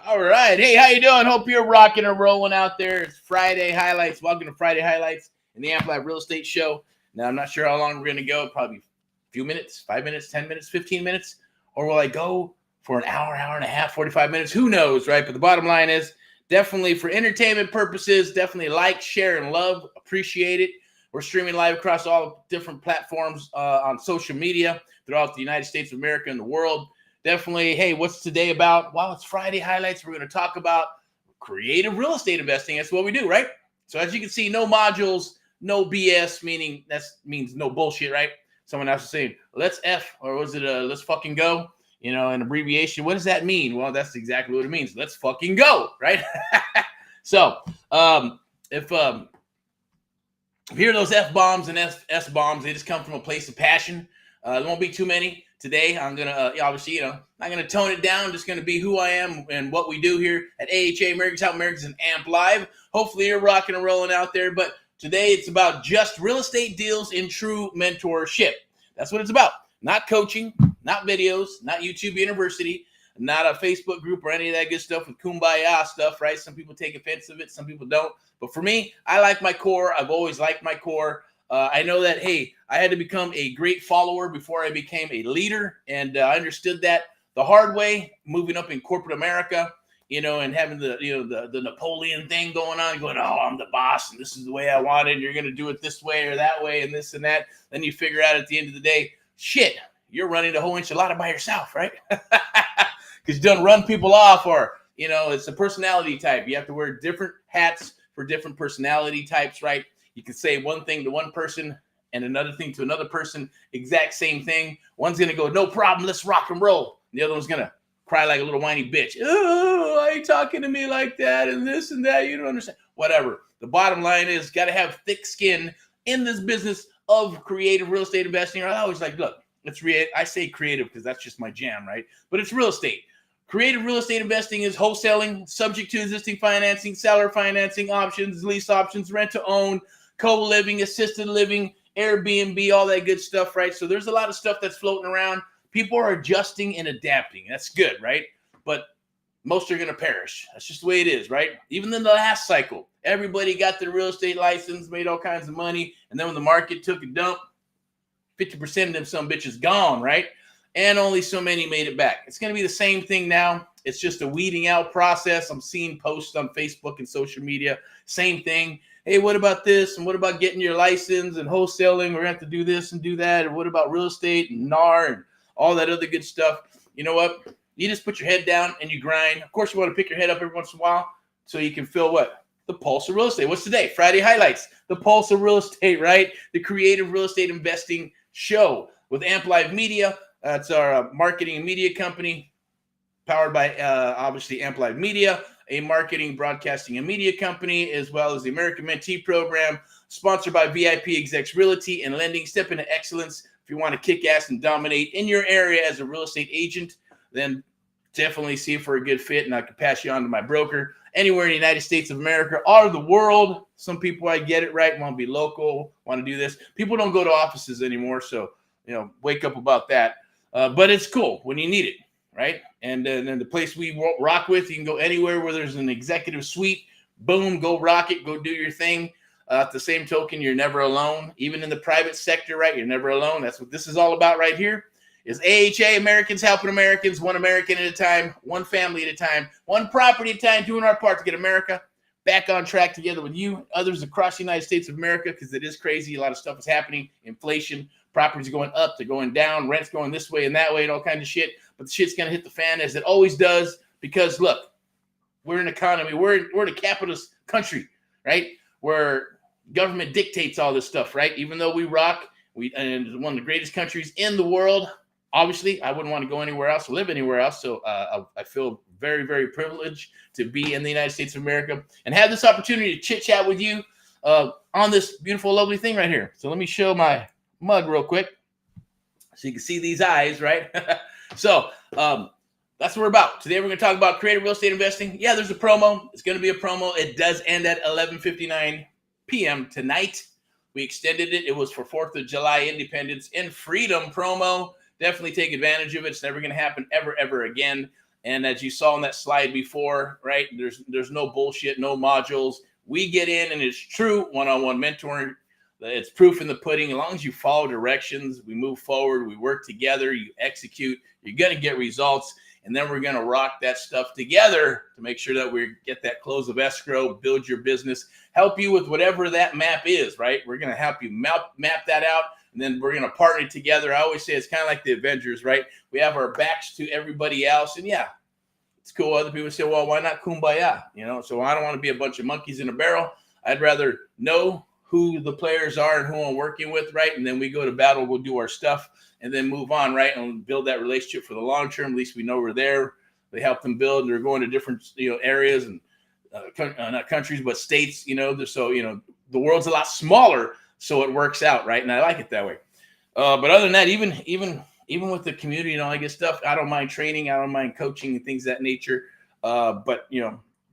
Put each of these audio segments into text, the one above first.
All right. Hey, how you doing? Hope you're rocking and rolling out there. It's Friday Highlights. Welcome to Friday Highlights in the Amplified Real Estate Show. Now, I'm not sure how long we're going to go. Probably a few minutes, 5 minutes, 10 minutes, 15 minutes. Or will I go for an hour and a half, 45 minutes? Who knows, right? But the bottom line is definitely for entertainment purposes, definitely like, share, and love. Appreciate it. We're streaming live across all different platforms on social media throughout the United States of America and the world. Definitely, hey, what's today about? Well, it's Friday Highlights. We're going to talk about creative real estate investing. That's what we do, right? So as you can see, no modules, no BS, meaning that means no bullshit, right? Someone else is saying, let's F, or was it let's fucking go? You know, an abbreviation. What does that mean? Well, that's exactly what it means. Let's fucking go, right? So if you hear those F-bombs and S-bombs, they just come from a place of passion. There won't be too many. Today, I'm going to, obviously, not going to tone it down. Just going to be who I am and what we do here at AHA, Americans Help Americans, and AMP Live. Hopefully, you're rocking and rolling out there. But today, it's about just real estate deals in true mentorship. That's what it's about. Not coaching, not videos, not YouTube University, not a Facebook group or any of that good stuff with kumbaya stuff, right? Some people take offense of it. Some people don't. But for me, I like my core. I've always liked my core. I know that, hey, I had to become a great follower before I became a leader. And I understood that the hard way, moving up in corporate America, and having the Napoleon thing going on, going, oh, I'm the boss and this is the way I want it. You're going to do it this way or that way and this and that. Then you figure out at the end of the day, shit, you're running the whole enchilada by yourself, right? Because you don't run people off or, it's a personality type. You have to wear different hats for different personality types, right? You can say one thing to one person and another thing to another person, exact same thing. One's going to go, no problem, let's rock and roll. And the other one's going to cry like a little whiny bitch. Oh, why are you talking to me like that and this and that? You don't understand. Whatever. The bottom line is got to have thick skin in this business of creative real estate investing. I always like, look, I say creative because that's just my jam, right? But it's real estate. Creative real estate investing is wholesaling, subject to existing financing, seller financing options, lease options, rent to own, co-living, assisted living, Airbnb, all that good stuff, right? So there's a lot of stuff that's floating around. People are adjusting and adapting. That's good, right? But most are going to perish. That's just the way it is, right? Even in the last cycle, everybody got their real estate license, made all kinds of money, and then when the market took a dump, 50% of them some bitches gone, right? And only so many made it back. It's going to be the same thing now. It's just a weeding out process. I'm seeing posts on Facebook and social media. Same thing. Hey, what about this? And what about getting your license and wholesaling? We're going to have to do this and do that. And what about real estate and NAR and all that other good stuff? You know what? You just put your head down and you grind. Of course, you want to pick your head up every once in a while so you can feel what? The pulse of real estate. What's today? Friday Highlights. The pulse of real estate, right? The creative real estate investing show with AMP Live Media. That's our marketing and media company powered by, obviously, AMP Live Media, a marketing, broadcasting, and media company, as well as the American Mentee Program, sponsored by VIP Execs Realty and Lending. Step into excellence. If you want to kick ass and dominate in your area as a real estate agent, then definitely see if we're a good fit, and I can pass you on to my broker anywhere in the United States of America or the world. Some people, I get it right, want to be local, want to do this. People don't go to offices anymore, so wake up about that. But it's cool when you need it, right? And then the place we rock with, you can go anywhere where there's an executive suite. Boom, go rock it, go do your thing. At the same token, you're never alone. Even in the private sector, right? You're never alone. That's what this is all about right here. Is AHA, Americans Helping Americans, one American at a time, one family at a time, one property at a time, doing our part to get America back on track together with you, others across the United States of America, because it is crazy. A lot of stuff is happening. Inflation, properties are going up, they're going down, rent's going this way and that way and all kinds of shit. But the shit's going to hit the fan as it always does because, look, we're an economy. We're in a capitalist country, right, where government dictates all this stuff, right? Even though we rock, and one of the greatest countries in the world. Obviously, I wouldn't want to go anywhere else or live anywhere else. So I feel very, very privileged to be in the United States of America and have this opportunity to chit-chat with you on this beautiful, lovely thing right here. So let me show my mug real quick so you can see these eyes, right? So that's what we're about. Today, we're going to talk about creative real estate investing. Yeah, there's a promo. It's going to be a promo. It does end at 11:59 p.m. tonight. We extended it. It was for 4th of July Independence and Freedom promo. definitely take advantage of it. It's never going to happen ever again. And as you saw on that slide before, right, there's no bullshit, no modules. We get in, and it's true one-on-one mentoring. It's proof in the pudding. As long as you follow directions, we move forward, we work together, you execute, you're going to get results. And then we're going to rock that stuff together to make sure that we get that close of escrow, build your business, help you with whatever that map is, right? We're going to help you map that out, and then we're going to partner together. I always say it's kind of like the Avengers, right? We have our backs to everybody else, and yeah, it's cool. Other people say, well, why not kumbaya? So I don't want to be a bunch of monkeys in a barrel. I'd rather know who the players are and who I'm working with, right? And then we go to battle, we'll do our stuff, and then move on, right? And build that relationship for the long term. At least we know we're there. They help them build, and they're going to different, areas and not countries, but states, so, the world's a lot smaller, so it works out, right? And I like it that way. But other than that, even with the community and all that good stuff, I don't mind training. I don't mind coaching and things of that nature. But,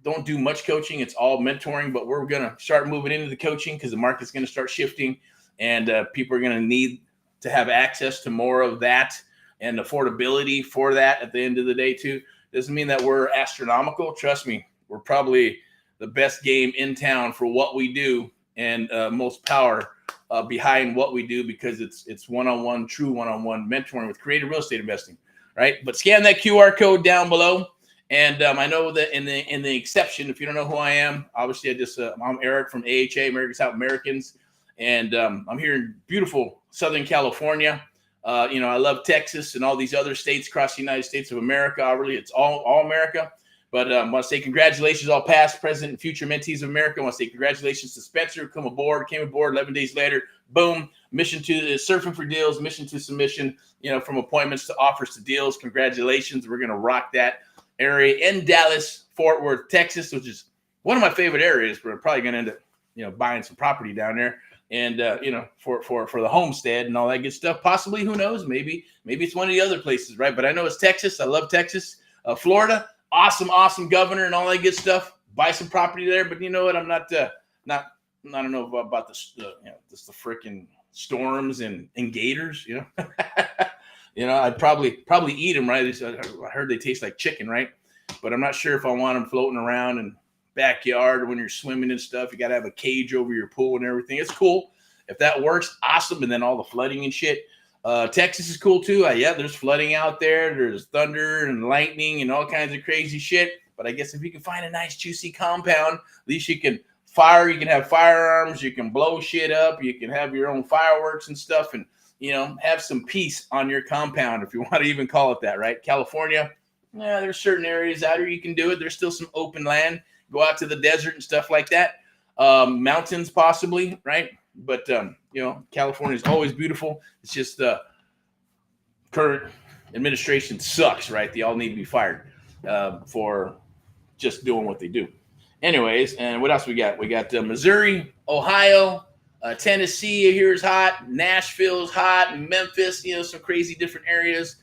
don't do much coaching. It's all mentoring, but we're going to start moving into the coaching because the market's going to start shifting, and people are going to need to have access to more of that and affordability for that at the end of the day too. Doesn't mean that we're astronomical. Trust me, we're probably the best game in town for what we do, and most power behind what we do, because it's one-on-one, true one-on-one mentoring with creative real estate investing, right? But scan that QR code down below. And I know that in the exception, if you don't know who I am, obviously I'm Erick from AHA, American South Americans, and I'm here in beautiful Southern California. I love Texas and all these other states across the United States of America. Really, it's all America. But I want to say congratulations, all past, present, and future mentees of America. I want to say congratulations to Spencer, came aboard 11 days later. Boom, mission to surfing for deals, mission to submission, from appointments to offers to deals. Congratulations. We're going to rock that area in Dallas, Fort Worth, Texas, which is one of my favorite areas. We're probably going to end up, buying some property down there, and for the homestead and all that good stuff. Possibly, who knows? Maybe it's one of the other places, right? But I know it's Texas. I love Texas. Florida, awesome governor and all that good stuff. Buy some property there, but you know what? I'm not I don't know about the freaking storms and gators, I'd probably eat them, right? I heard they taste like chicken, right? But I'm not sure if I want them floating around in backyard when you're swimming and stuff. You got to have a cage over your pool and everything. It's cool. If that works, awesome. And then all the flooding and shit. Texas is cool too. Yeah, there's flooding out there. There's thunder and lightning and all kinds of crazy shit. But I guess if you can find a nice juicy compound, at least you can have firearms, you can blow shit up, you can have your own fireworks and stuff, and have some peace on your compound, if you want to even call it that, right? California, there's certain areas out here you can do it. There's still some open land. Go out to the desert and stuff like that. Mountains possibly, right? But, California is always beautiful. It's just the current administration sucks, right? They all need to be fired for just doing what they do. Anyways, and what else we got? We got Missouri, Ohio, Tennessee here is hot. Nashville's hot. Memphis, some crazy different areas.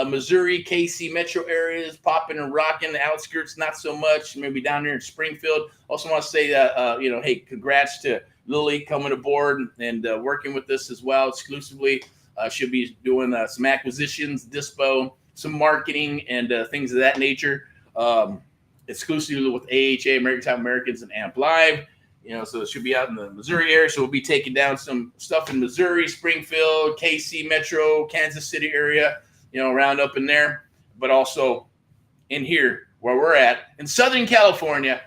Missouri, KC metro areas popping and rocking. The outskirts, not so much. Maybe down there in Springfield. Also want to say that, hey, congrats to Lily coming aboard and working with us as well exclusively. She'll be doing some acquisitions, dispo, some marketing, and things of that nature. Exclusively with AHA, American South Americans, and AMP Live. So it should be out in the Missouri area. So we'll be taking down some stuff in Missouri, Springfield, KC metro, Kansas City area, around up in there, but also in here where we're at in Southern California.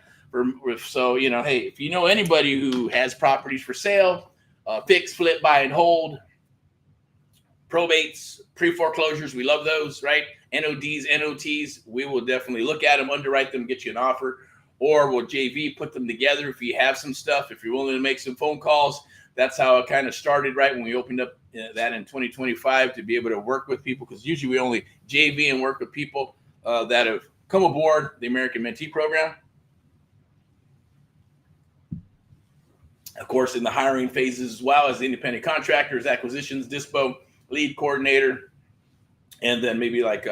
So, hey, if you know anybody who has properties for sale, fix, flip, buy, and hold, probates, pre-foreclosures, we love those, right? NODs, NOTs, we will definitely look at them, underwrite them, get you an offer, or we'll JV, put them together if you have some stuff, if you're willing to make some phone calls. That's how it kind of started, right, when we opened up that in 2025 to be able to work with people, because usually we only JV and work with people that have come aboard the American Mentee Program. Of course, in the hiring phases as well as independent contractors, acquisitions, dispo, lead coordinator, and then maybe like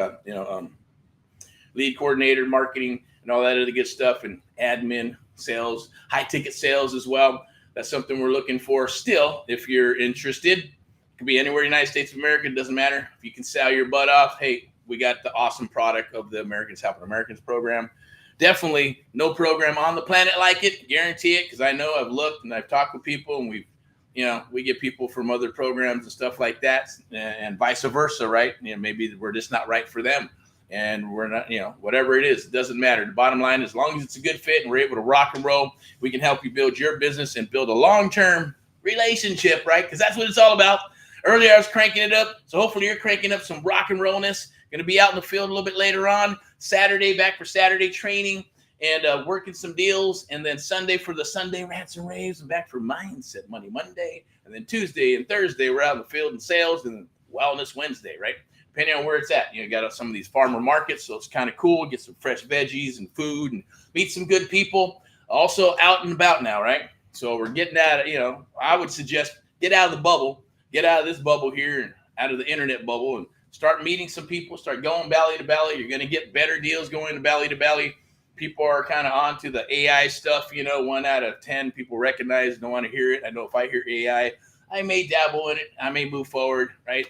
lead coordinator, marketing, and all that other good stuff, and admin, sales, high ticket sales as well. That's something we're looking for still. If you're interested, Could be anywhere in the United States of America. It doesn't matter. If you can sell your butt off, hey, we got the awesome product of the Americans Helping Americans program. Definitely no program on the planet like it. Guarantee it, because I know I've looked and I've talked with people, and we get people from other programs and stuff like that, and vice versa, right? Maybe we're just not right for them, and we're not, whatever it is, it doesn't matter. The bottom line, as long as it's a good fit and we're able to rock and roll, we can help you build your business and build a long-term relationship, right? Because that's what it's all about. Earlier, I was cranking it up, so hopefully you're cranking up some rock and rollness. Going to be out in the field a little bit later on. Saturday, back for Saturday training and working some deals. And then Sunday for the Sunday rants and raves, and back for Mindset Monday. And then Tuesday and Thursday, we're out in the field and sales, and Wellness Wednesday, right? Depending on where it's at. You got some of these farmer markets, so it's kind of cool. Get some fresh veggies and food and meet some good people. Also out and about now, right? So we're getting out of, I would suggest get out of the bubble. Get out of this bubble here and out of the internet bubble and start meeting some people. Start going belly to belly. You're going to get better deals going to belly. People are kind of onto the AI stuff. 1 out of 10 people recognize, don't want to hear it. I know if I hear AI, I may dabble in it. I may move forward, right?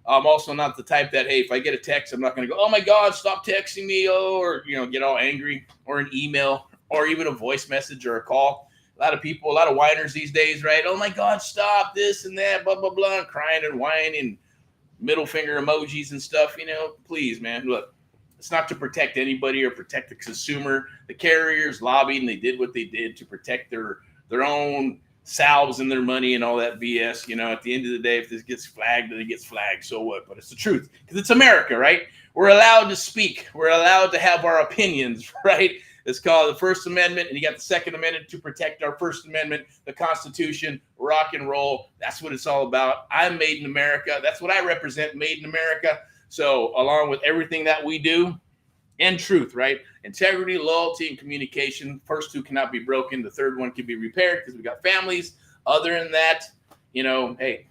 I'm also not the type that, hey, if I get a text, I'm not going to go, oh my God, stop texting me, or get all angry, or an email, or even a voice message or a call. A lot of people, a lot of whiners these days, right? Oh my God, stop this and that, blah, blah, blah, and crying and whining, middle finger emojis and stuff. Please, man, look, it's not to protect anybody or protect the consumer. The carriers lobbied and they did what they did to protect their own salves and their money and all that BS. At the end of the day, if this gets flagged, then it gets flagged. So what? But it's the truth, because it's America, right? We're allowed to speak. We're allowed to have our opinions, right? It's called the First Amendment, and you got the Second Amendment to protect our First Amendment, the Constitution, rock and roll. That's what it's all about. I'm made in America. That's what I represent, made in America. So along with everything that we do, and truth, right? Integrity, loyalty, and communication. First two cannot be broken. The third one can be repaired because we got families. Other than that, hey,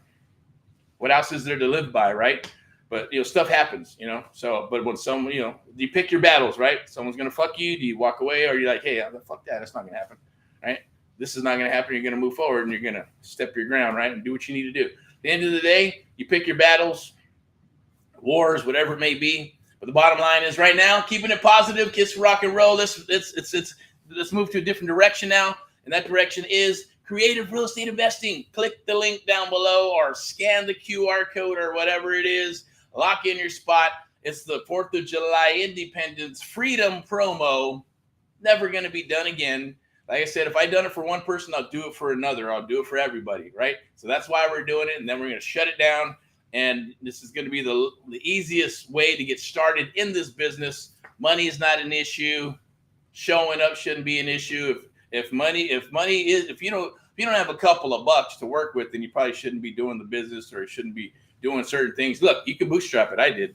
what else is there to live by, right? But, stuff happens, So, but when someone, you pick your battles, right? Someone's going to fuck you. Do you walk away, or you're like, hey, fuck that. That's not going to happen, right? This is not going to happen. You're going to move forward and you're going to step your ground, right? And do what you need to do. At the end of the day, you pick your battles, wars, whatever it may be. But the bottom line is right now, keeping it positive, kiss rock and roll. Let's move to a different direction now. And that direction is creative real estate investing. Click the link down below or scan the QR code or whatever it is. Lock in your spot. It's the 4th of July Independence Freedom promo. Never going to be done again. Like I said, if I done it for one person, I'll do it for another. I'll do it for everybody, right? So that's why we're doing it. And then we're going to shut it down. And this is going to be the easiest way to get started in this business. Money is not an issue. Showing up shouldn't be an issue. If you don't have a couple of bucks to work with, then you probably shouldn't be doing the business, or shouldn't be doing certain things. Look, you can bootstrap it. I did.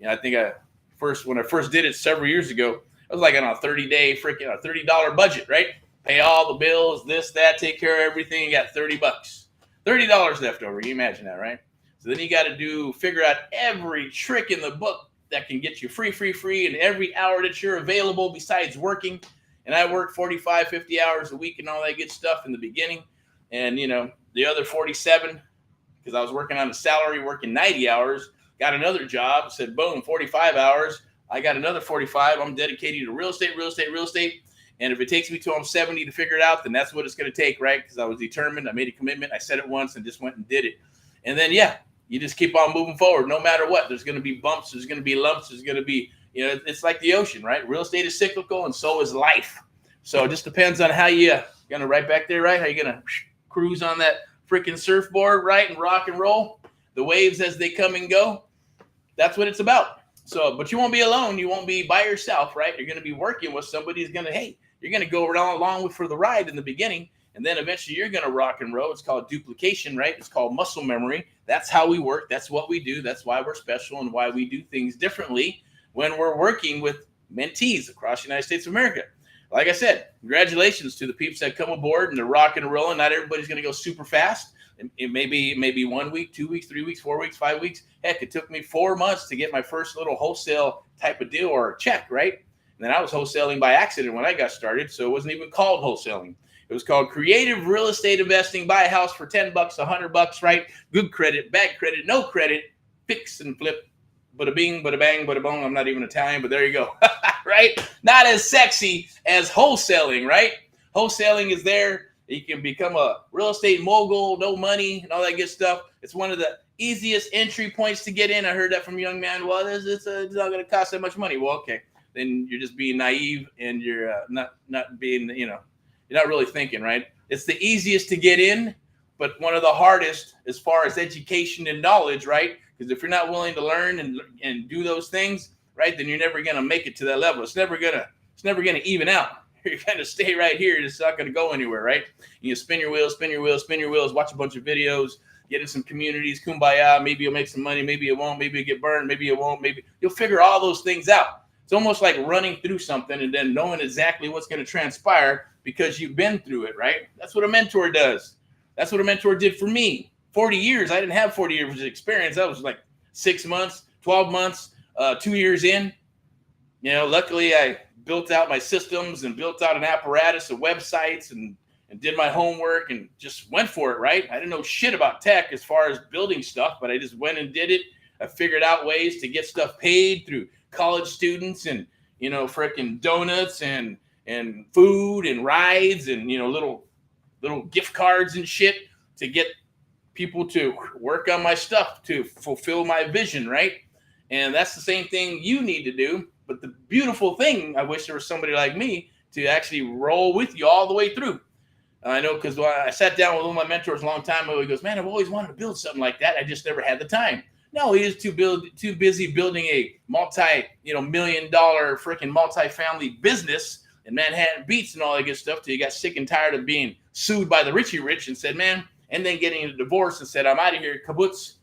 I think when I first did it several years ago, I was like on a 30-day freaking $30 budget, right? Pay all the bills, this, that, take care of everything. You got $30, $30 left over. You imagine that, right? So then you got to figure out every trick in the book that can get you free, and every hour that you're available besides working. And I worked 45, 50 hours a week and all that good stuff in the beginning. And, the other 47, because I was working on a salary, working 90 hours, got another job, said, boom, 45 hours. I got another 45. I'm dedicated to real estate. And if it takes me till I'm 70 to figure it out, then that's what it's going to take, right? Because I was determined. I made a commitment. I said it once and just went and did it. And then, you just keep on moving forward no matter what. There's going to be bumps. There's going to be lumps. There's going to be, it's like the ocean, right? Real estate is cyclical, and so is life. So it just depends on how you're going to right back there, right? How you're going to cruise on that freaking surfboard, right? And rock and roll the waves as they come and go. That's what it's about. So, but you won't be alone. You won't be by yourself, right? You're going to be working with somebody who's going to, you're going to go along with for the ride in the beginning. And then eventually you're going to rock and roll. It's called duplication, right? It's called muscle memory. That's how we work. That's what we do. That's why we're special and why we do things differently when we're working with mentees across the United States of America. Like I said, congratulations to the peeps that come aboard and they're rocking and rolling. Not everybody's going to go super fast. It may be 1 week, 2 weeks, 3 weeks, 4 weeks, 5 weeks. Heck, it took me 4 months to get my first little wholesale type of deal or check, right? And then I was wholesaling by accident when I got started, so it wasn't even called wholesaling. It was called Creative Real Estate Investing. Buy a house for $10, $100, right? Good credit, bad credit, no credit, fix and flip. Bada bing, bada bang, bada boom. I'm not even Italian, but there you go. Right? Not as sexy as wholesaling, right? Wholesaling is there. You can become a real estate mogul, no money, and all that good stuff. It's one of the easiest entry points to get in. I heard that from a young man. Well, it's not going to cost that much money. Well, okay. Then you're just being naive, and you're not being, you're not really thinking, right? It's the easiest to get in, but one of the hardest as far as education and knowledge, right? Because if you're not willing to learn and do those things, right, then you're never going to make it to that level. It's never gonna even out. You're going to stay right here. It's not going to go anywhere, right? You spin your wheels, watch a bunch of videos, get in some communities, kumbaya. Maybe you'll make some money. Maybe it won't. Maybe you'll get burned. Maybe it won't. Maybe you'll figure all those things out. It's almost like running through something and then knowing exactly what's going to transpire because you've been through it, right? That's what a mentor does. That's what a mentor did for me. 40 years. I didn't have 40 years of experience. That was like 6 months, 12 months, 2 years in. Luckily I built out my systems and built out an apparatus of websites and did my homework and just went for it, right? I didn't know shit about tech as far as building stuff, but I just went and did it. I figured out ways to get stuff paid through college students and, freaking donuts and food and rides and, little gift cards and shit to get people to work on my stuff to fulfill my vision, right? And that's the same thing you need to do. But the beautiful thing, I wish there was somebody like me to actually roll with you all the way through. I know because I sat down with one of my mentors a long time ago. He goes, man, I've always wanted to build something like that. I just never had the time. No, he is too busy building a multi-million-dollar freaking multi-family business in Manhattan Beach and all that good stuff till he got sick and tired of being sued by the Richie Rich and said, man, and then getting a divorce and said, I'm out of here, kibbutz.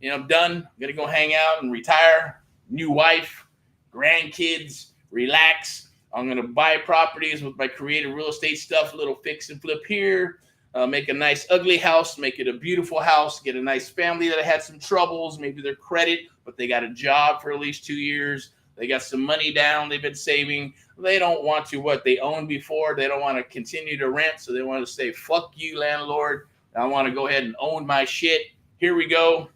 I'm done. I'm going to go hang out and retire. New wife, grandkids, relax. I'm going to buy properties with my creative real estate stuff, a little fix and flip here, make a nice ugly house, make it a beautiful house, get a nice family that had some troubles, maybe their credit, but they got a job for at least 2 years. They got some money down they've been saving. They don't want to what they owned before. They don't want to continue to rent, so they want to say, fuck you, landlord. I want to go ahead and own my shit. Here we go.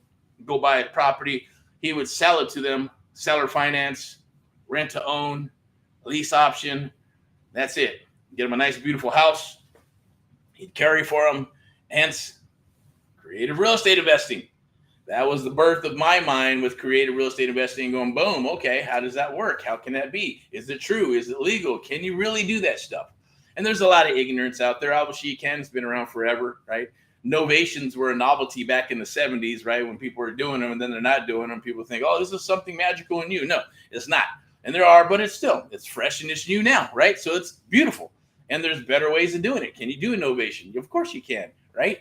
Go buy a property. He would sell it to them, seller finance, rent to own, lease option. That's it. Get them a nice, beautiful house. He'd carry for them. Hence, creative real estate investing. That was the birth of my mind with creative real estate investing going, boom, okay, how does that work? How can that be? Is it true? Is it legal? Can you really do that stuff? And there's a lot of ignorance out there. Obviously, you can. It's been around forever, right? Novations were a novelty back in the 70s, right? When people were doing them and then they're not doing them. People think, oh, this is something magical and new. No, it's not. And there are, but it's fresh and it's new now, right? So it's beautiful. And there's better ways of doing it. Can you do a novation? Of course you can, right?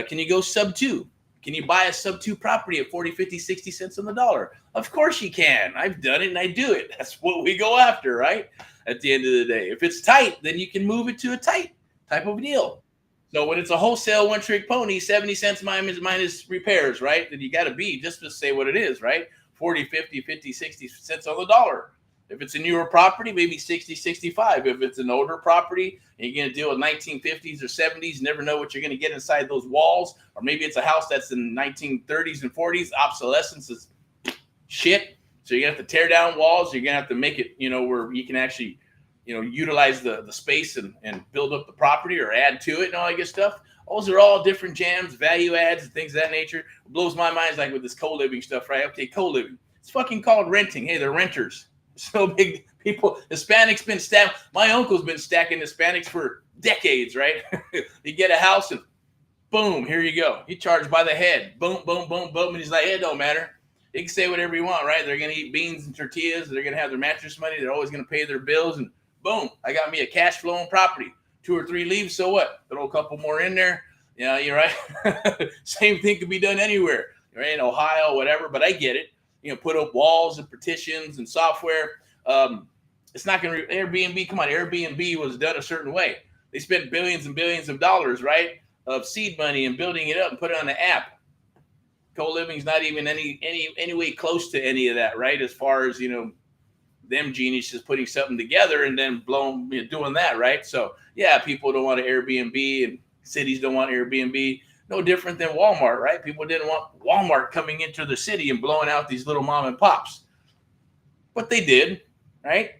Can you go sub 2? Can you buy a sub 2 property at 40, 50, 60 cents on the dollar? Of course you can. I've done it and I do it. That's what we go after, right? At the end of the day. If it's tight, then you can move it to a tight type of deal. So when it's a wholesale one-trick pony, 70 cents minus repairs, right? Then you got to be, just to say what it is, right? 40, 50, 50, 60 cents on the dollar. If it's a newer property, maybe 60, 65. If it's an older property and you're going to deal with 1950s or 70s, never know what you're going to get inside those walls. Or maybe it's a house that's in 1930s and 40s. Obsolescence is shit. So you're going to have to tear down walls. You're going to have to make it, where you can actually, utilize the space and build up the property or add to it and all that good stuff. Those are all different jams, value adds, and things of that nature. What blows my mind is like with this co-living stuff, right? Okay, co-living. It's fucking called renting. Hey, they're renters. So big people, Hispanics been stacked. My uncle's been stacking Hispanics for decades, right? You get a house and boom, here you go. You charge by the head. Boom, boom, boom, boom. And he's like, it don't matter. You can say whatever you want, right? They're going to eat beans and tortillas. They're going to have their mattress money. They're always going to pay their bills. And boom, I got me a cash flowing property. 2 or 3 leaves, so what? Throw a couple more in there. Yeah, you're right. Same thing could be done anywhere. Right? In Ohio, whatever, but I get it. Put up walls and partitions and software. It's not going to Airbnb. Come on, Airbnb was done a certain way. They spent billions and billions of dollars, right, of seed money and building it up and put it on the app. Co-living is not even any way close to any of that, right? As far as them geniuses putting something together and then doing that, right? So yeah, people don't want an Airbnb and cities don't want Airbnb. No different than Walmart, right? People didn't want Walmart coming into the city and blowing out these little mom and pops. But they did, right?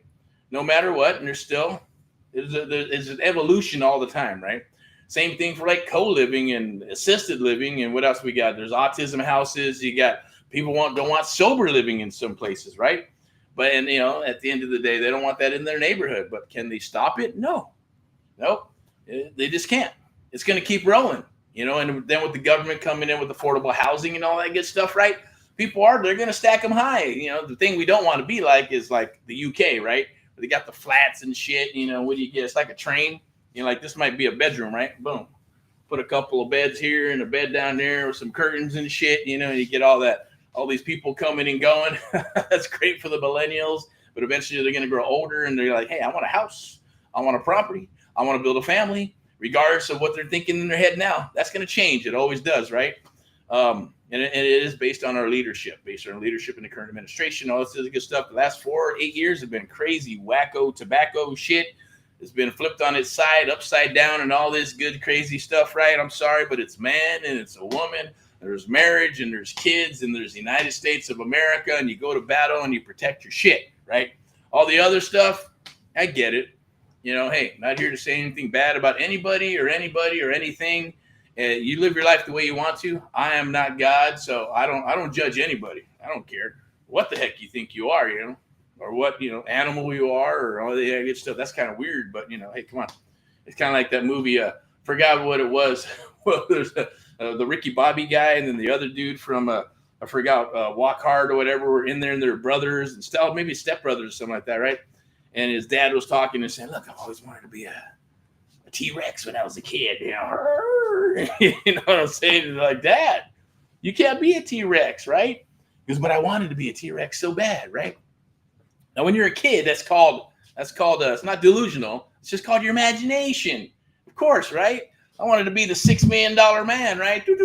No matter what, and there's an evolution all the time, right? Same thing for like co-living and assisted living, and what else we got? There's autism houses. You got people don't want sober living in some places, right? But at the end of the day, they don't want that in their neighborhood. But can they stop it? No, nope. They just can't. It's going to keep rolling, And then with the government coming in with affordable housing and all that good stuff, right? They're going to stack them high. The thing we don't want to be like is like the UK, right? Where they got the flats and shit. What do you get? It's like a train. Like this might be a bedroom, right? Boom. Put a couple of beds here and a bed down there with some curtains and shit, and you get all these people coming and going. That's great for the millennials, but eventually they're going to grow older and they're like, hey, I want a house. I want a property. I want to build a family, regardless of what they're thinking in their head now. That's going to change. It always does, right? And it is based on our leadership, in the current administration, all this other good stuff. The last 4 or 8 years have been crazy, wacko, tobacco shit. It's been flipped on its side, upside down, and all this good, crazy stuff, right? I'm sorry, but it's man and it's a woman. There's marriage and there's kids and there's the United States of America, and you go to battle and you protect your shit, right? All the other stuff, I get it. Hey, not here to say anything bad about anybody or anything. You live your life the way you want to. I am not God, so I don't judge anybody. I don't care what the heck you think you are, or what animal you are, or all the good stuff. That's kind of weird, but hey, come on. It's kind of like that movie. Forgot what it was. Well, there's the Ricky Bobby guy, and then the other dude from I forgot Walk Hard or whatever were in there, and they're brothers and stuff, maybe stepbrothers or something like that, right? And his dad was talking and saying, "Look, I've always wanted to be a T-Rex when I was a kid." You know what I'm saying? Like, Dad, you can't be a T-Rex, right? Because, but I wanted to be a T-Rex so bad, right? Now, when you're a kid, that's called it's not delusional. It's just called your imagination, of course, right? I wanted to be the $6 million man, right? Get the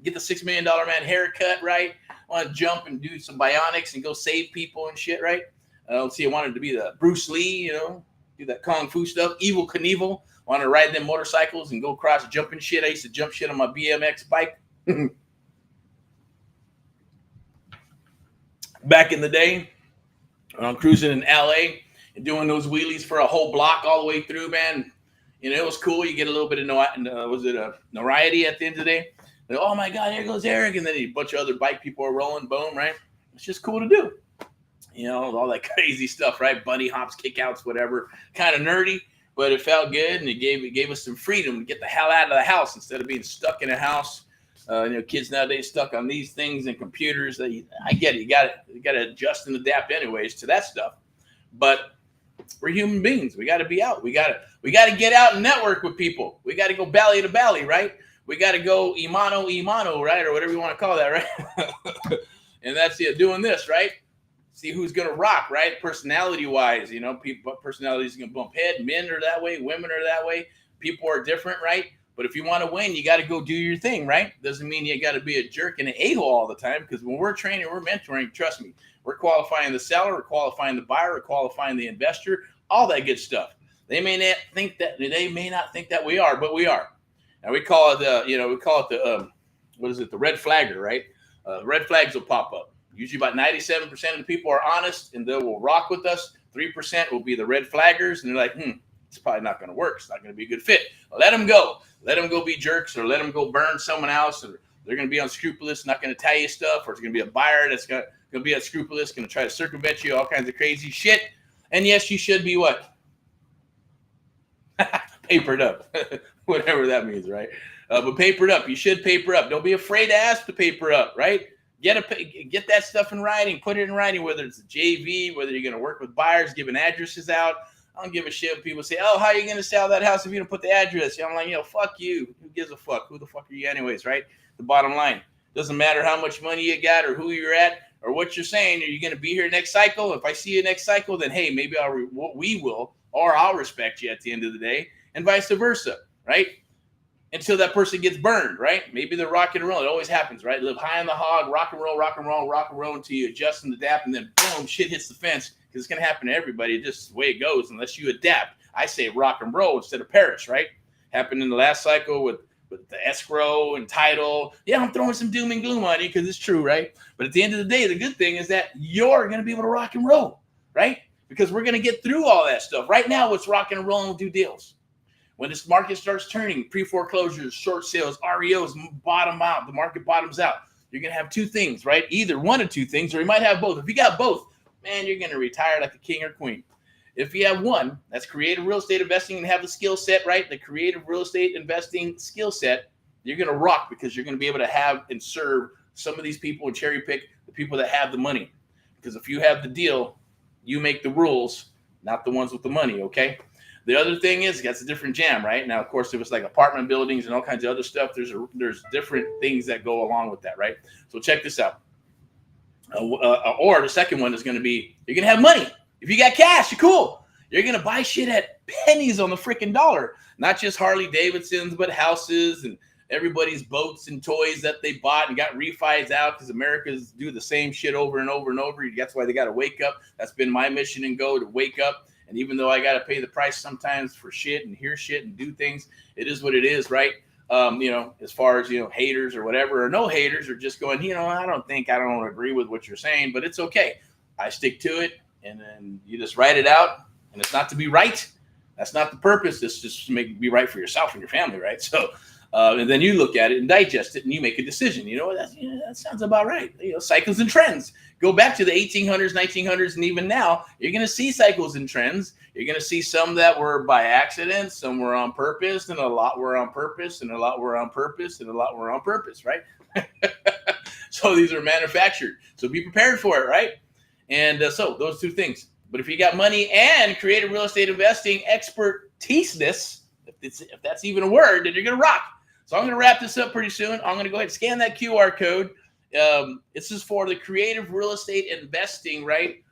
$6 million man haircut, right? I want to jump and do some bionics and go save people and shit, right? Let's see, I wanted to be the Bruce Lee, do that Kung Fu stuff. Evel Knievel. I wanted to ride them motorcycles and go across jumping shit. I used to jump shit on my BMX bike. Back in the day, I'm cruising in LA and doing those wheelies for a whole block all the way through, man. It was cool. You get a little bit of notoriety at the end of the day. Like, oh my God, here goes Eric. And then a bunch of other bike people are rolling, boom, right? It's just cool to do. All that crazy stuff, right? Bunny hops, kickouts, whatever. Kind of nerdy, but it felt good, and it gave us some freedom to get the hell out of the house instead of being stuck in a house. Kids nowadays stuck on these things and computers. I get it. You got to adjust and adapt anyways to that stuff. But we're human beings. We got to be out. We got to get out and network with people. We got to go belly to belly, right? We got to go imano, right, or whatever you want to call that, right? And that's doing this, right? See who's going to rock, right? Personality-wise, people, personalities going to bump head. Men are that way. Women are that way. People are different, right? But if you want to win, you got to go do your thing, right? Doesn't mean you got to be a jerk and an a-hole all the time, because when we're training, we're mentoring, trust me, we're qualifying the seller, we're qualifying the buyer, we're qualifying the investor, all that good stuff. They may not think that we are, but we are. And we call it the red flagger, right? Red flags will pop up. Usually about 97% of the people are honest and they will rock with us. 3% will be the red flaggers, and they're like, it's probably not going to work. It's not going to be a good fit. Let them go. Let them go be jerks, or let them go burn someone else, or they're going to be unscrupulous, not going to tell you stuff, or it's going to be a buyer that's going to be unscrupulous, going to try to circumvent you, all kinds of crazy shit. And yes, you should be what? Papered up. Whatever that means, right? But papered up. You should paper up. Don't be afraid to ask to paper up, right? Get that stuff in writing. Put it in writing, whether it's a JV, whether you're going to work with buyers, giving addresses out. I don't give a shit when people say, oh, how are you going to sell that house if you don't put the address? I'm like, fuck you. Who gives a fuck? Who the fuck are you anyways, right? The bottom line. Doesn't matter how much money you got or who you're at or what you're saying. Are you going to be here next cycle? If I see you next cycle, then, hey, maybe we will, or I'll respect you at the end of the day, and vice versa, right? until that person gets burned, right? Maybe they're rock and roll. It always happens, right? Live high on the hog, rock and roll, rock and roll, rock and roll until you adjust and adapt, and then boom, shit hits the fence, because it's going to happen to everybody. It's just the way it goes unless you adapt. I say rock and roll instead of perish, right? Happened in the last cycle with the escrow and title. Yeah, I'm throwing some doom and gloom on you because it's true, right? But at the end of the day, the good thing is that you're going to be able to rock and roll, right? Because we're going to get through all that stuff. Right now, it's rock and roll and do deals. When this market starts turning, pre-foreclosures, short sales, REOs bottom out, the market bottoms out, you're going to have two things, right? Either one of two things, or you might have both. If you got both, man, you're going to retire like a king or queen. If you have one, that's creative real estate investing and have the skill set, right? The creative real estate investing skill set, you're going to rock because you're going to be able to have and serve some of these people and cherry pick the people that have the money. Because if you have the deal, you make the rules, not the ones with the money, okay? The other thing is, that's a different jam, right? Now, of course, if it's like apartment buildings and all kinds of other stuff, there's different things that go along with that, right? So check this out. Or the second one is going to be, you're going to have money. If you got cash, you're cool. You're going to buy shit at pennies on the freaking dollar. Not just Harley Davidsons, but houses and everybody's boats and toys that they bought and got refis out, because Americans do the same shit over and over and over. That's why they got to wake up. That's been my mission and go, to wake up. And even though I got to pay the price sometimes for shit and hear shit and do things, it is what it is, right? As far as, haters or whatever, or no haters, or just going, I don't agree with what you're saying, but it's okay. I stick to it. And then you just write it out, and it's not to be right. That's not the purpose. It's just to be right for yourself and your family, right? So, and then you look at it and digest it, and you make a decision. That sounds about right. Cycles and trends. Go back to the 1800s, 1900s, and even now, you're going to see cycles and trends. You're going to see some that were by accident, some were on purpose, and a lot were on purpose, and a lot were on purpose, and a lot were on purpose, right? So these are manufactured. So be prepared for it, right? And so those two things. But if you got money and creative real estate investing expertise, if that's even a word, then you're going to rock. So I'm going to wrap this up pretty soon. I'm going to go ahead and scan that QR code. This is for the creative real estate investing, right?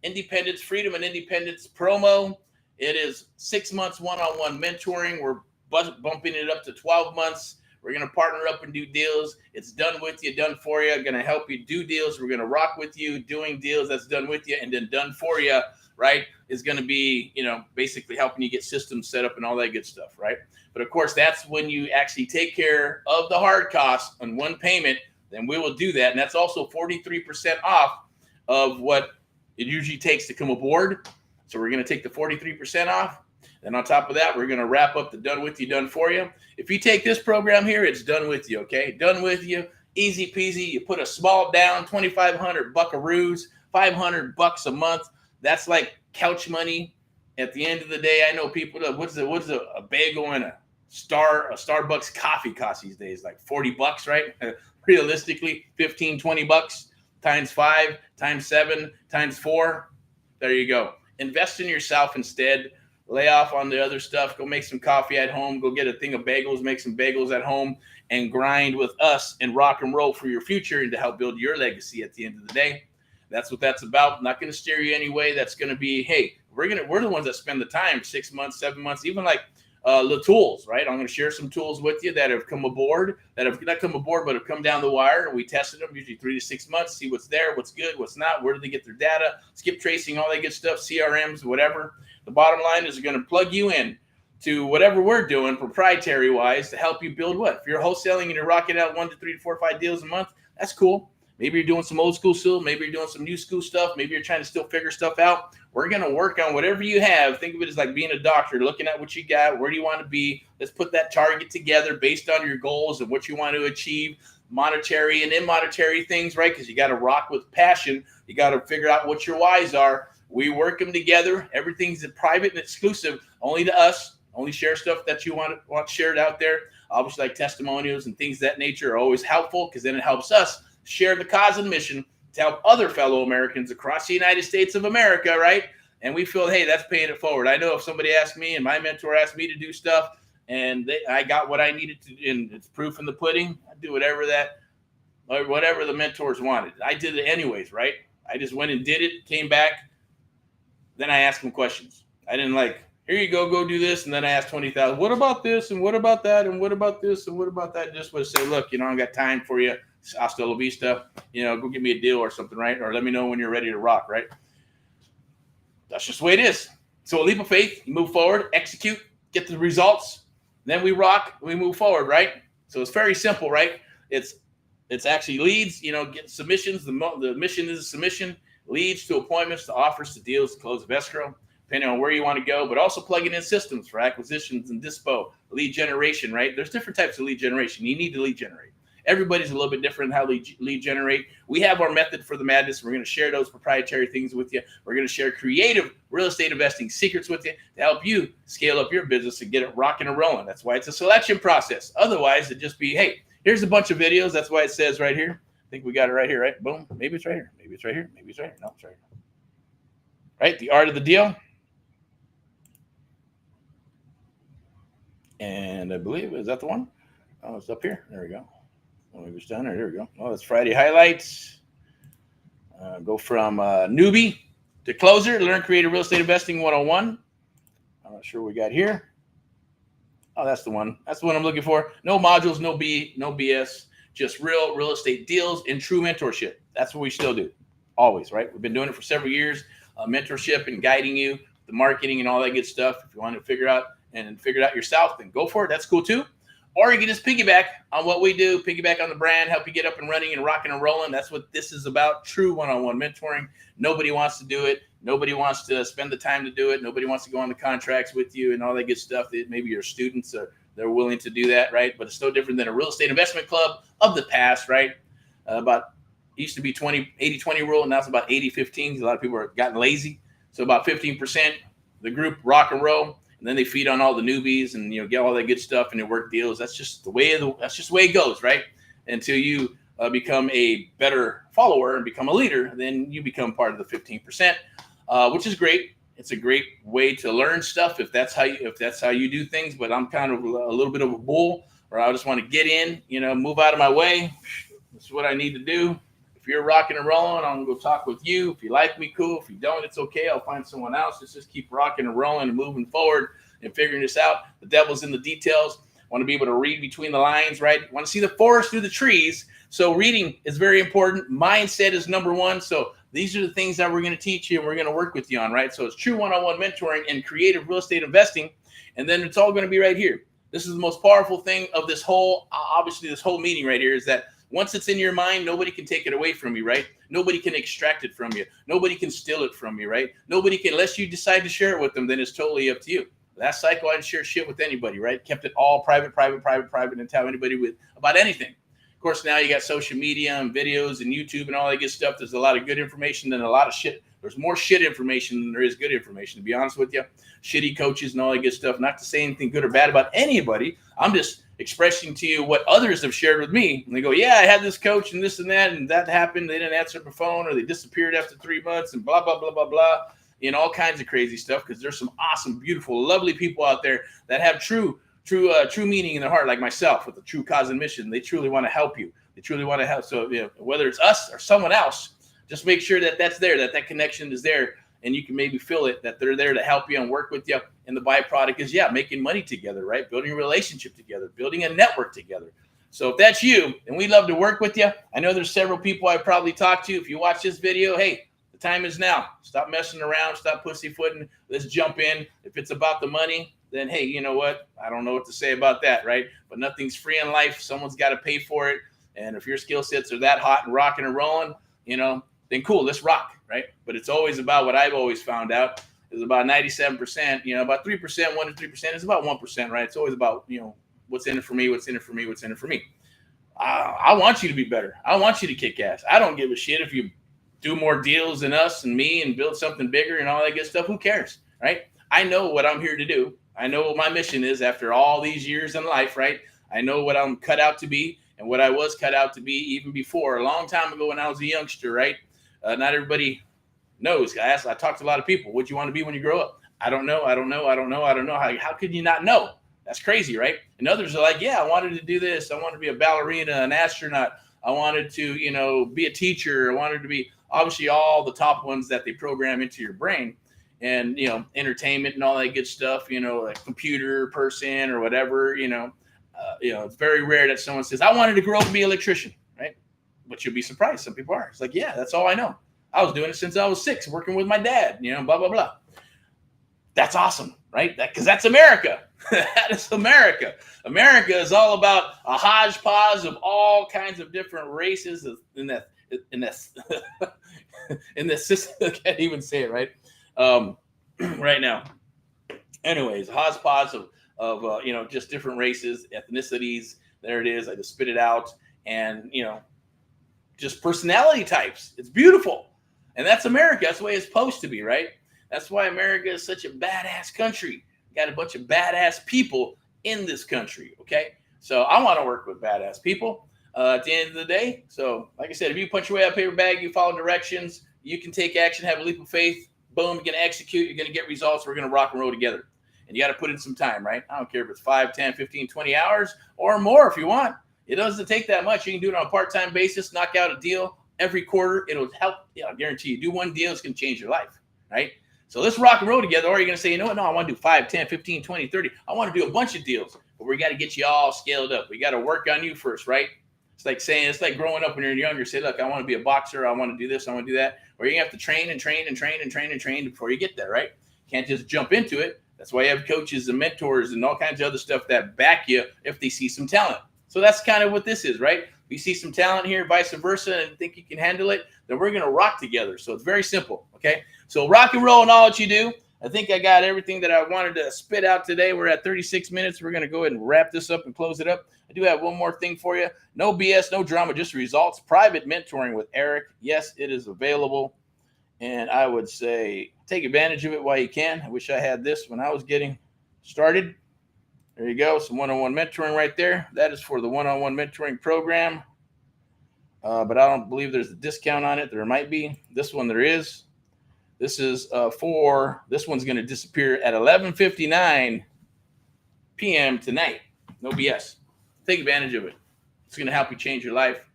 Independence, freedom and independence promo. It is 6 months one-on-one mentoring. We're bumping it up to 12 months. We're going to partner up and do deals. It's done with you, done for you. Going to help you do deals. We're going to rock with you doing deals. That's done with you and then done for you, right? Is going to be, basically helping you get systems set up and all that good stuff, right? But of course, that's when you actually take care of the hard costs on one payment, then we will do that. And that's also 43% off of what it usually takes to come aboard. So we're going to take the 43% off. Then on top of that, we're going to wrap up the done with you, done for you. If you take this program here, it's done with you, okay? Done with you, easy peasy. You put a small down, 2,500 buckaroos, $500 a month. That's like couch money. At the end of the day, I know people, what's a bagel and a Starbucks coffee cost these days? Like $40, right? Realistically, 15, $20 times 5, times 7, times 4. There you go. Invest in yourself instead. Lay off on the other stuff. Go make some coffee at home. Go get a thing of bagels. Make some bagels at home and grind with us and rock and roll for your future and to help build your legacy at the end of the day. That's what that's about. I'm not going to steer you anyway. That's going to be, hey, we're the ones that spend the time, 6 months, 7 months, even like the tools, right? I'm going to share some tools with you that have come aboard, that have not come aboard, but have come down the wire. And we tested them usually 3 to 6 months, see what's there, what's good, what's not, where do they get their data, skip tracing, all that good stuff, CRMs, whatever. The bottom line is going to plug you in to whatever we're doing proprietary wise to help you build what? If you're wholesaling and you're rocking out 1 to 3 to 4 or 5 deals a month, that's cool. Maybe you're doing some old school still. Maybe you're doing some new school stuff. Maybe you're trying to still figure stuff out. We're going to work on whatever you have. Think of it as like being a doctor, looking at what you got. Where do you want to be? Let's put that target together based on your goals and what you want to achieve, monetary and immonetary things, right? Because you got to rock with passion. You got to figure out what your whys are. We work them together. Everything's private and exclusive, only to us. Only share stuff that you want shared out there. Obviously, like testimonials and things of that nature are always helpful because then it helps us share the cause and mission to help other fellow Americans across the United States of America, right? And we feel, hey, that's paying it forward. I know if somebody asked me and my mentor asked me to do stuff and I got what I needed to, and it's proof in the pudding, I do whatever the mentors wanted. I did it anyways, right? I just went and did it, came back. Then I asked them questions. I didn't Here you go do this. And then I ask 20,000, what about this? And what about that? And what about this? And what about that? Just would say, look, I don't got time for you. Hasta la vista, go give me a deal or something, right? Or let me know when you're ready to rock, right? That's just the way it is. So a leap of faith, you move forward, execute, get the results. Then we rock, we move forward, right? So it's very simple, right? It's actually leads, get submissions. The mission is a submission, leads to appointments, to offers, to deals, to close of escrow, depending on where you want to go, but also plugging in systems for acquisitions and dispo, lead generation, right? There's different types of lead generation. You need to lead generate. Everybody's a little bit different in how they lead generate. We have our method for the madness. We're going to share those proprietary things with you. We're going to share creative real estate investing secrets with you to help you scale up your business and get it rocking and rolling. That's why it's a selection process. Otherwise, it'd just be, hey, here's a bunch of videos. That's why it says right here. I think we got it right here, right? Boom. Maybe it's right here. Maybe it's right here. Maybe it's right here. No, it's right here. Right? The art of the deal. And I believe, is that the one? Oh, it's up here. There we go. Maybe it's down there. There we go. Oh, that's Friday highlights. Go from newbie to closer. Learn creative real estate investing 101. I'm not sure what we got here. Oh, that's the one. That's the one I'm looking for. No modules, no BS. Just real estate deals and true mentorship. That's what we still do. Always, right? We've been doing it for several years. Mentorship and guiding you, the marketing and all that good stuff. If you want to figure it out yourself, then go for it. That's cool too. Or you can just piggyback on what we do, piggyback on the brand, help you get up and running and rocking and rolling. That's what this is about, true one-on-one mentoring. Nobody wants to do it. Nobody wants to spend the time to do it. Nobody wants to go on the contracts with you and all that good stuff. Maybe your students they're willing to do that, right? But it's no different than a real estate investment club of the past, right? It used to be 80-20 rule, and now it's about 80-15. A lot of people are gotten lazy. So about 15%, the group rock and roll. And then they feed on all the newbies and get all that good stuff and they work deals. That's just the way it goes, right? Until you become a better follower and become a leader, then you become part of the 15%, which is great. It's a great way to learn stuff if that's how you do things. But I'm kind of a little bit of a bull, where I just want to get in, move out of my way. That's what I need to do. If you're rocking and rolling, I'm going to go talk with you. If you like me, cool. If you don't, it's okay. I'll find someone else. Let's just keep rocking and rolling and moving forward and figuring this out. The devil's in the details. Want to be able to read between the lines, right? Want to see the forest through the trees. So reading is very important. Mindset is number one. So these are the things that we're going to teach you and we're going to work with you on, right? So it's true one-on-one mentoring and creative real estate investing. And then it's all going to be right here. This is the most powerful thing of this whole meeting right here is that once it's in your mind, nobody can take it away from you, right? Nobody can extract it from you. Nobody can steal it from you, right? Nobody can, unless you decide to share it with them, then it's totally up to you. Last cycle, I didn't share shit with anybody, right? Kept it all private, and tell anybody about anything. Of course, now you got social media and videos and YouTube and all that good stuff. There's a lot of good information and a lot of shit. There's more shit information than there is good information, to be honest with you. Shitty coaches and all that good stuff. Not to say anything good or bad about anybody. I'm just expressing to you what others have shared with me. And they go, yeah, I had this coach and this and that happened. They didn't answer the phone or they disappeared after 3 months and blah, blah, blah, blah, blah. All kinds of crazy stuff, because there's some awesome, beautiful, lovely people out there that have true meaning in their heart, like myself, with a true cause and mission. They truly want to help you. They truly want to help. So whether it's us or someone else, just make sure that's there, that connection is there, and you can maybe feel it, that they're there to help you and work with you. And the byproduct is, making money together, right? Building a relationship together, building a network together. So if that's you, and we'd love to work with you. I know there's several people I probably talked to. If you watch this video, hey, the time is now. Stop messing around. Stop pussyfooting. Let's jump in. If it's about the money, then, hey, you know what? I don't know what to say about that, right? But nothing's free in life. Someone's got to pay for it. And if your skill sets are that hot and rocking and rolling, then cool, let's rock, right? But it's always about what I've always found out is about 97%, about 3%, 1% to 3% is about 1%, right? It's always about, what's in it for me, what's in it for me, what's in it for me. I want you to be better. I want you to kick ass. I don't give a shit if you do more deals than us and me and build something bigger and all that good stuff. Who cares, right? I know what I'm here to do. I know what my mission is after all these years in life, right? I know what I'm cut out to be and what I was cut out to be even before, a long time ago when I was a youngster, right? Not everybody knows. I talked to a lot of people. What do you want to be when you grow up? I don't know. How could you not know? That's crazy, right? And others are like, yeah, I wanted to do this. I wanted to be a ballerina, an astronaut. I wanted to, be a teacher. I wanted to be obviously all the top ones that they program into your brain. and, entertainment and all that good stuff, like computer person or whatever, it's very rare that someone says, I wanted to grow up and be an electrician, right? But you'll be surprised. Some people are. It's like, yeah, that's all I know. I was doing it since I was 6, working with my dad, blah, blah, blah. That's awesome, right? Because that's America. That is America. America is all about a hodgepodge of all kinds of different races in this system. I can't even say it right right now. Anyways, hodgepodge of just different races, ethnicities. There it is. I just spit it out, and just personality types. It's beautiful, and that's America. That's the way it's supposed to be, right? That's why America is such a badass country. Got a bunch of badass people in this country, okay? So I want to work with badass people at the end of the day. So like I said, if you punch your way out of paper bag, you follow directions, you can take action, have a leap of faith, boom, you're going to execute, you're going to get results, we're going to rock and roll together. And you got to put in some time, right? I don't care if it's 5, 10, 15, 20 hours or more if you want. It doesn't take that much. You can do it on a part-time basis, knock out a deal every quarter. It'll help. I guarantee you, do one deal, it's going to change your life, right? So let's rock and roll together. Or you're going to say, you know what? No, I want to do 5, 10, 15, 20, 30. I want to do a bunch of deals. But we got to get you all scaled up. We got to work on you first, right? It's like growing up when you're younger. Say, look, I want to be a boxer. I want to do this. I want to do that. Or you have to train and train and train and train and train before you get there, right? Can't just jump into it. That's why you have coaches and mentors and all kinds of other stuff that back you if they see some talent. So that's kind of what this is, right? If you see some talent here, vice versa, and think you can handle it, then we're going to rock together. So it's very simple, okay? So rock and roll in all that you do. I think I got everything that I wanted to spit out today. We're at 36 minutes. We're going to go ahead and wrap this up and close it up. I do have one more thing for you. No BS, no drama, just results. Private mentoring with Erick. Yes, it is available. And I would say take advantage of it while you can. I wish I had this when I was getting started. There you go. Some one-on-one mentoring right there. That is for the one-on-one mentoring program. But I don't believe there's a discount on it. There might be. This one there is. This is this one's going to disappear at 11:59 p.m. tonight. No BS. Take advantage of it. It's going to help you change your life,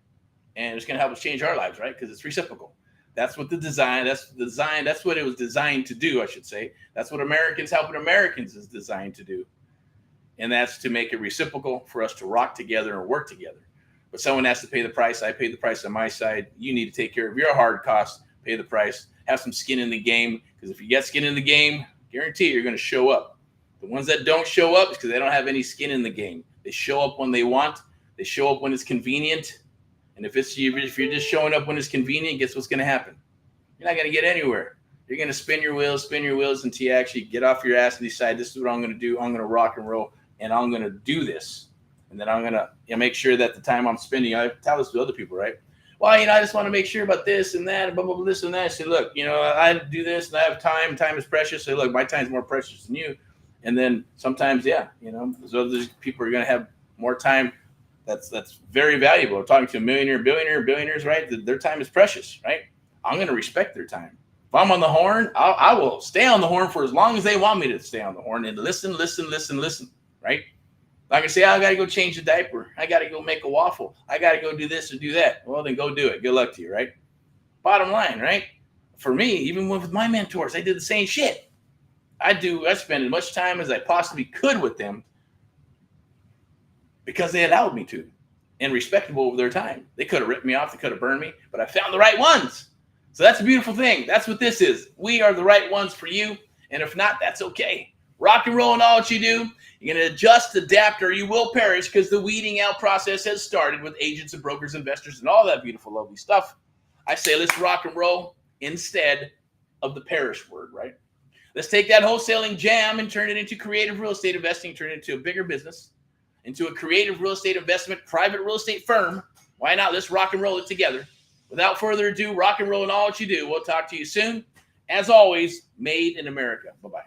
and it's going to help us change our lives, right? Because it's reciprocal. That's what that's what it was designed to do, I should say. That's what Americans helping Americans is designed to do. And that's to make it reciprocal for us to rock together and work together. But someone has to pay the price. I paid the price on my side. You need to take care of your hard costs, pay the price, have some skin in the game. Because if you get skin in the game, guarantee you're going to show up. The ones that don't show up is because they don't have any skin in the game. They show up when they want. They show up when it's convenient. And if you're just showing up when it's convenient, guess what's going to happen? You're not going to get anywhere. You're going to spin your wheels until you actually get off your ass and decide this is what I'm going to do. I'm going to rock and roll, and I'm going to do this. And then I'm going to make sure that the time I'm spending, I tell this to other people, right? Well, I just want to make sure about this and that, and blah, blah, blah, this and that. I say, look, I do this and I have time. Time is precious. So look, my time's more precious than you. And then sometimes, so other people are going to have more time. That's very valuable. I'm talking to a billionaires, right? Their time is precious, right? I'm going to respect their time. If I'm on the horn, I will stay on the horn for as long as they want me to stay on the horn and listen, right? Like I say, I got to go change the diaper. I got to go make a waffle. I got to go do this or do that. Well, then go do it. Good luck to you, right? Bottom line, right? For me, even with my mentors, I did the same shit. I spend as much time as I possibly could with them because they allowed me to and respectable of their time. They could have ripped me off. They could have burned me, but I found the right ones. So that's a beautiful thing. That's what this is. We are the right ones for you. And if not, that's okay. Rock and roll in all that you do. You're going to adjust, adapt, or you will perish because the weeding out process has started with agents and brokers, investors, and all that beautiful, lovely stuff. I say let's rock and roll instead of the perish word, right? Let's take that wholesaling jam and turn it into creative real estate investing, turn it into a bigger business, into a creative real estate investment, private real estate firm. Why not? Let's rock and roll it together. Without further ado, rock and roll in all that you do. We'll talk to you soon. As always, made in America. Bye-bye.